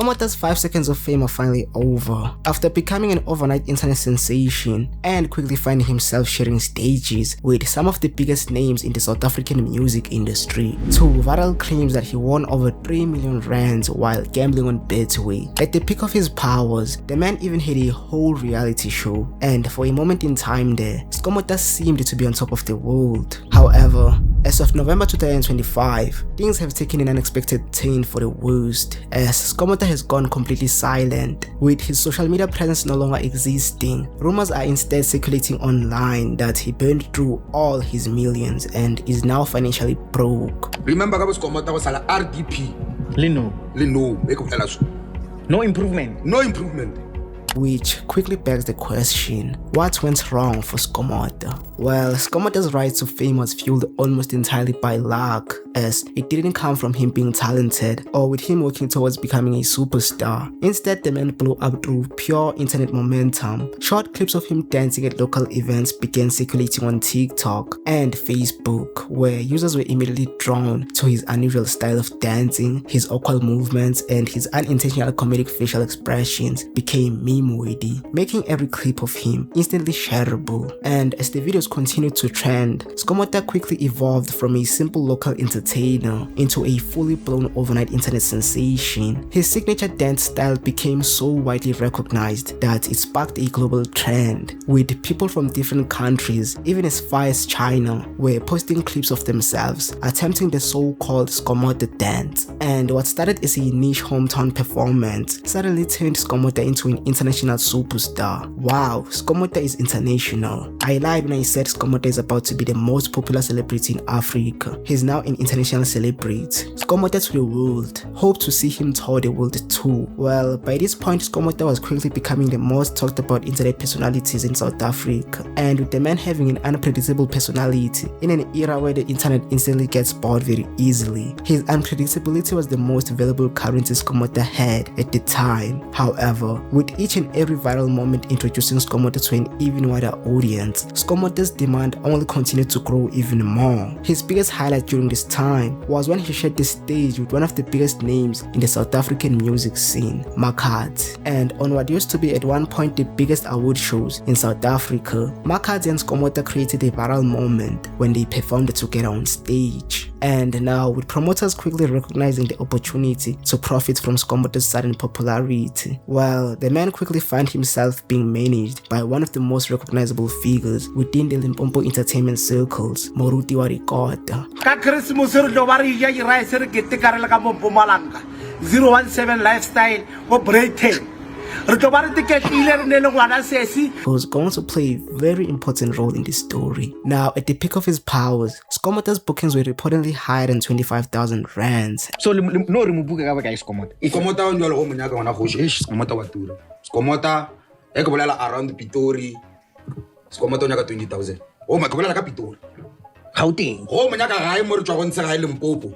Skomota's 5 seconds of fame are finally over. After becoming an overnight internet sensation and quickly finding himself sharing stages with some of the biggest names in the South African music industry, to viral claims that he won over 3 million rands while gambling on Betway. At the peak of his powers, the man even had a whole reality show, and for a moment in time there, Skomota seemed to be on top of the world. However, as of November 2025, things have taken an unexpected turn for the worst, as Skomota has gone completely silent. With his social media presence no longer existing, rumors are instead circulating online that he burned through all his millions and is now financially broke. Remember Skomota was at RDP. Lino. No improvement. No improvement. Which quickly begs the question, what went wrong for Skomota? Well, Skomota's rise to fame was fueled almost entirely by luck, as it didn't come from him being talented or with him working towards becoming a superstar. Instead, the man blew up through pure internet momentum. Short clips of him dancing at local events began circulating on TikTok and Facebook, where users were immediately drawn to his unusual style of dancing, his awkward movements, and his unintentional comedic facial expressions became meme-worthy, making every clip of him instantly shareable. And as the videos continued to trend, Skomota quickly evolved from a simple local entertainer into a fully blown overnight internet sensation. His signature dance style became so widely recognized that it sparked a global trend, with people from different countries, even as far as China, were posting clips of themselves attempting the so-called Skomota dance. And what started as a niche hometown performance suddenly turned Skomota into an international superstar. Wow, Skomota is international. I lied when I said Skomota is about to be the most popular celebrity in Africa. He's now an international celebrity. Skomota to the world. Hope to see him tour the world too. Well, by this point, Skomota was quickly becoming the most talked about internet personalities in South Africa. And with the man having an unpredictable personality in an era where the internet instantly gets bored very easily, his unpredictability was the most valuable currency Skomota had at the time. However, with each and every viral moment introducing Skomota to an even wider audience, Skomota's demand only continued to grow even more. His biggest highlight during this time was when he shared the stage with one of the biggest names in the South African music scene, Makhadzi. And on what used to be at one point the biggest award shows in South Africa, Makhadzi and Skomota created a viral moment when they performed together on stage. And now, with promoters quickly recognizing the opportunity to profit from Skomota's sudden popularity, well, the man quickly found himself being managed by one of the most recognizable figures within the Limpopo entertainment circles, Moruti wa Rikota. 017 lifestyle was going to play a very important role in this story. Now, at the peak of his powers, Skomota's bookings were reportedly higher than 25,000 rands. So no remove Skomota. Skomota on your home Skomota watura. Skomota around Pitori. Skomota on 20,000. Oh my god, Pitori. How thing? Oh my god, Limpopo.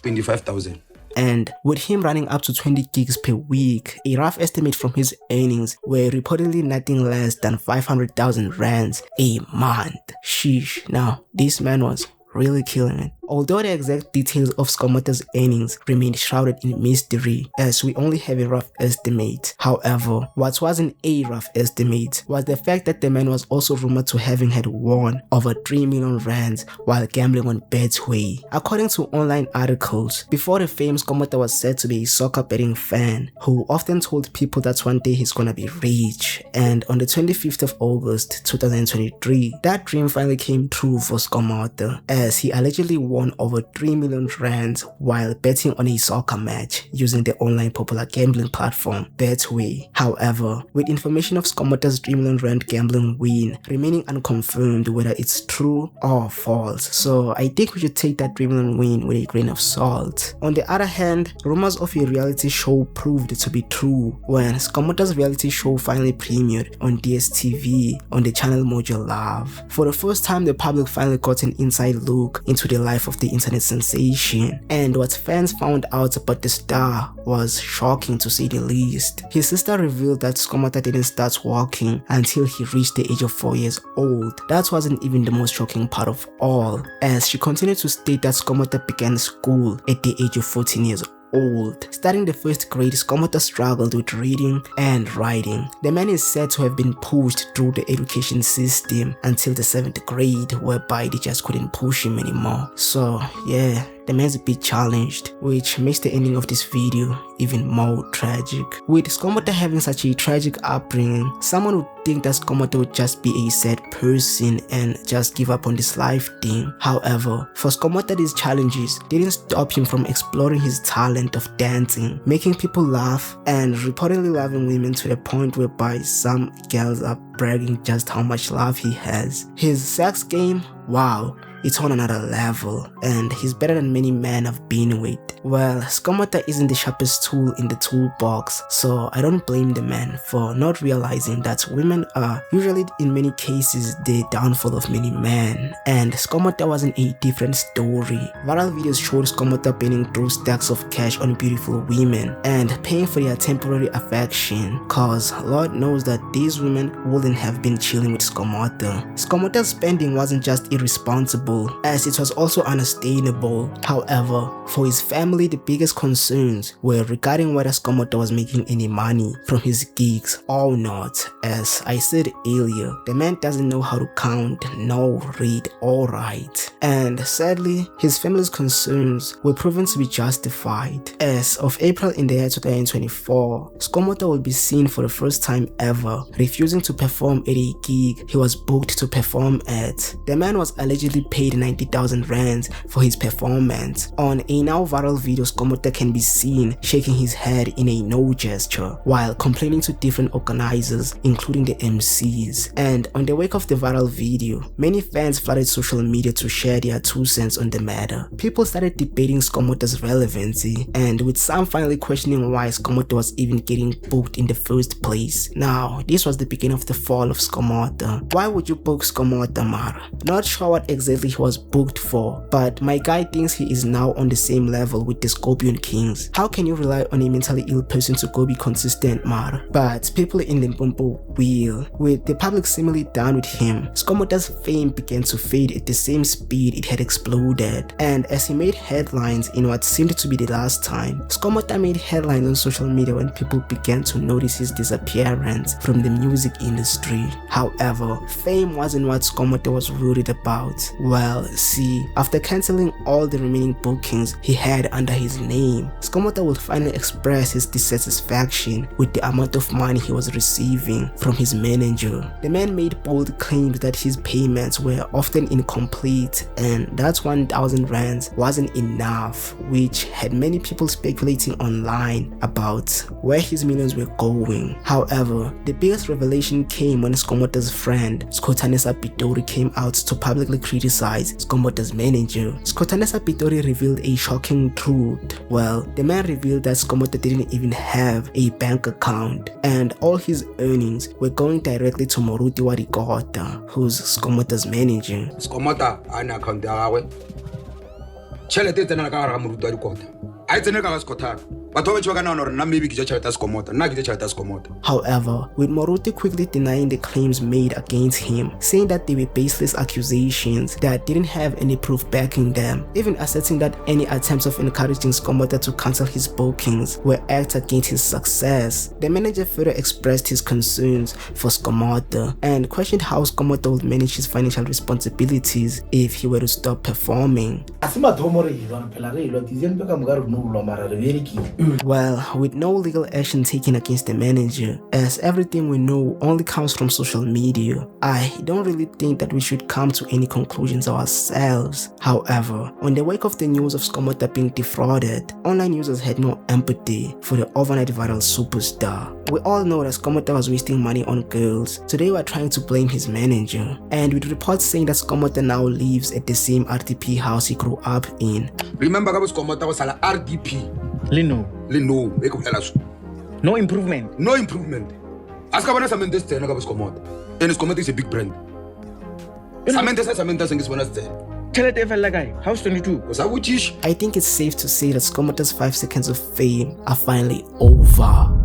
25,000. And with him running up to 20 gigs per week, a rough estimate from his earnings were reportedly nothing less than 500,000 rands a month. Sheesh. Now, this man was really killing it. Although the exact details of Skomota's earnings remained shrouded in mystery, as we only have a rough estimate. However, what wasn't a rough estimate was the fact that the man was also rumored to having had won over 3 million rands while gambling on Betway. According to online articles, before the fame, Skomota was said to be a soccer betting fan who often told people that one day he's gonna be rich. And on the 25th of August 2023, that dream finally came true for Skomota, as he allegedly won over 3 million rands while betting on a soccer match using the online popular gambling platform Betway. However, with information of Skomota's 3 million rand gambling win remaining unconfirmed whether it's true or false, so I think we should take that 3 million win with a grain of salt. On the other hand, rumors of a reality show proved to be true when Skomota's reality show finally premiered on DSTV on the channel Mojo Love. For the first time, the public finally got an inside look into the life of the internet sensation, and what fans found out about the star was shocking to say the least. His sister revealed that Skomota didn't start walking until he reached the age of 4 years old. That wasn't even the most shocking part of all, as she continued to state that Skomota began school at the age of 14 years old. Starting the first grade, Skomota struggled with reading and writing. The man is said to have been pushed through the education system until the 7th grade, whereby they just couldn't push him anymore. So yeah, the man's a bit challenged, which makes the ending of this video even more tragic. With Skomota having such a tragic upbringing, someone would think that Skomota would just be a sad person and just give up on this life thing. However, for Skomota, these challenges didn't stop him from exploring his talent of dancing, making people laugh, and reportedly loving women to the point whereby some girls are bragging just how much love he has. His sex game, wow, it's on another level, and he's better than many men I've been with. Well, Skomota isn't the sharpest tool in the toolbox, so I don't blame the man for not realizing that women are usually in many cases the downfall of many men, and Skomota wasn't a different story. Viral videos showed Skomota burning through stacks of cash on beautiful women and paying for their temporary affection, cause Lord knows that these women wouldn't have been chilling with Skomota. Skomota's spending wasn't just irresponsible, as it was also unsustainable. However, for his family, the biggest concerns were regarding whether Skomota was making any money from his gigs or not. As I said earlier, the man doesn't know how to count, nor read or write. And sadly, his family's concerns were proven to be justified. As of April in the year 2024, Skomota will be seen for the first time ever refusing to perform at a gig he was booked to perform at. The man was allegedly paid 90,000 rands for his performance. On a now viral video, Skomota can be seen shaking his head in a no gesture while complaining to different organizers, including the MCs. And on the wake of the viral video, many fans flooded social media to share their 2 cents on the matter. People started debating Skomota's relevancy, and with some finally questioning why Skomota was even getting booked in the first place. Now, this was the beginning of the fall of Skomota. Why would you book Skomota, Mara? Not sure what exactly he was booked for, but my guy thinks he is now on the same level with the Scorpion Kings. How can you rely on a mentally ill person to go be consistent, Mara? But people in Limpopo will. With the public seemingly down with him, Skomota's fame began to fade at the same speed it had exploded. And as he made headlines in what seemed to be the last time, Skomota made headlines on social media when people began to notice his disappearance from the music industry. However, fame wasn't what Skomota was worried about. Well, see, after cancelling all the remaining bookings he had under his name, Skomota would finally express his dissatisfaction with the amount of money he was receiving from his manager. The man made bold claims that his payments were often incomplete and that 1,000 rands wasn't enough, which had many people speculating online about where his millions were going. However, the biggest revelation came when Skomota's friend Skotanesa Pitori came out to publicly criticize Skomota's manager. Skotanesa Pitori revealed a shocking truth. Well, the man revealed that Skomota didn't even have a bank account and all his earnings were going directly to Moruti Warikota, who's Skomota's manager. Skomota ana account ya gagwe tšhelete e tsena ka gare ga moruti wa dikota a e tsene ka ga Skotana. Batho ba ba kana hore nna maybe ke tšhelete ya Skomota, nna ke tšhelete ya Skomota. However, with Moruti quickly denying the claims made against him, saying that they were baseless accusations that didn't have any proof backing them, even asserting that any attempts of encouraging Skomota to cancel his bookings were acts against his success. The manager further expressed his concerns for Skomota and questioned how Skomota would manage his financial responsibilities if he were to stop performing. Well, with no legal action taken against the manager, as everything we know only comes from social media, I don't really think that we should come to any conclusions ourselves. However, on the wake of the news of Skomota being defrauded, online users had no empathy for the overnight viral superstar. We all know that Skomota was wasting money on girls, so they were trying to blame his manager. And with reports saying that Skomota now lives at the same RDP house he grew up in. Remember ka Skomota was ala RDP. Lino. No improvement. No improvement. Ask about Samantha Stena ka Skomota. And Skomota is a big brand. Samantha sengizibona Stena. Tšhelete e fella kae? House 22. I think it's safe to say that Skomota's 5 seconds of fame are finally over.